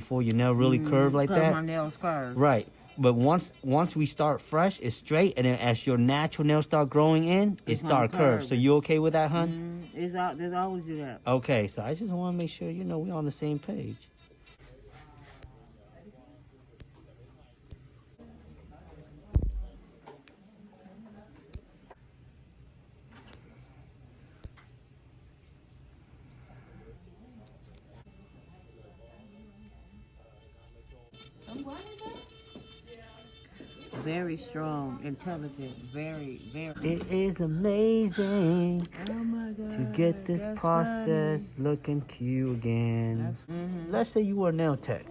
before your nail really curve like that. My nails curve. Right. But once we start fresh, it's straight, and then as your natural nails start growing in, it start curve. So you okay with that, hun? There's always do that. Okay, so I just want to make sure we're on the same page. Very strong, intelligent, very. It is amazing Oh my God, to get this that's process looking cute again. Let's say you were a nail tech.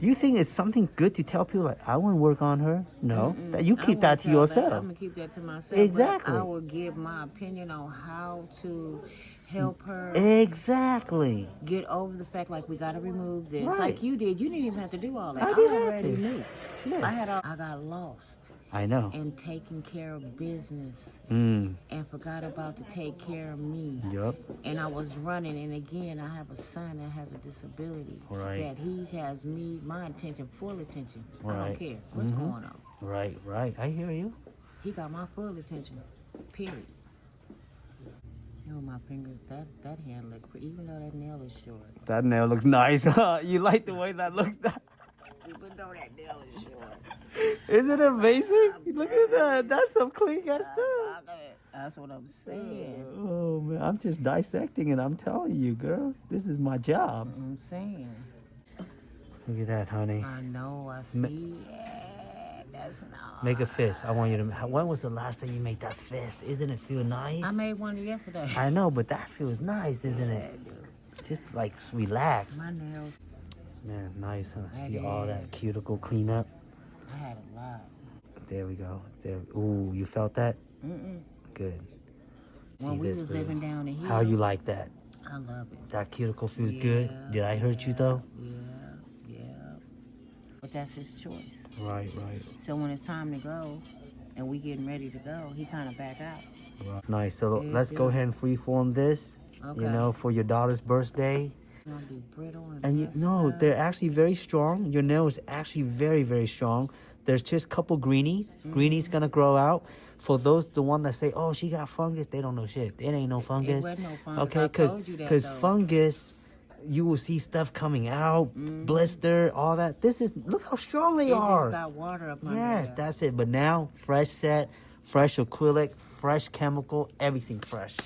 You think it's something good to tell people like, I want to work on her? No, that you keep that to yourself. I'm gonna keep that to myself. Exactly. But I will give my opinion on how to help her Exactly. get over the fact like we gotta remove this. Right. Like you did. You didn't even have to do all that. I didn't have already to. knew. Yeah. I got lost I know. in taking care of business Mm. and forgot about to take care of me. Yup. And I was running, and again, I have a son that has a disability. Right. That he has my attention, full attention. I Right. don't care what's going on. Right. I hear you. He got my full attention. Period. You know, my fingers, that hand look pretty, even though that nail is short. That nail looks nice, huh? You like the way that looks? Even though that nail is short. Isn't it amazing? Look at that. That's some clean ass stuff. That's what I'm saying. Oh, man. I'm just dissecting it. I'm telling you, girl. This is my job. I'm saying. Look at that, honey. I know, I see. Yeah, that's not. Make a fist. I want you to. When was the last time you made that fist? Isn't it feel nice? I made one yesterday. I know, but that feels nice, isn't it? Just like relax. My nails. Man, nice, huh? That See all that is. cuticle cleanup. I had a lot. There we go. There. Ooh, you felt that? Good. When we was boo. living down in here. How you like that? I love it. That cuticle feels good. Did I hurt you though? Yeah. But that's his choice. Right. So when it's time to go, and we getting ready to go, he kind of back out. It's nice. So let's go ahead and freeform this. Okay. You know, for your daughter's birthday. It's gonna be brittle And they're actually very strong. Your nail is actually very, very strong. There's just a couple greenies. Greenies gonna grow out. For those, the one that say, "Oh, she got fungus," they don't know shit. It ain't no fungus. It wasn't no fungus. Okay, I told you that, because though. fungus, you will see stuff coming out, blister, all that. This is look how strong they It are. just got water up under Yes, there. that's it. But now, fresh set, fresh acrylic, fresh chemical, everything fresh.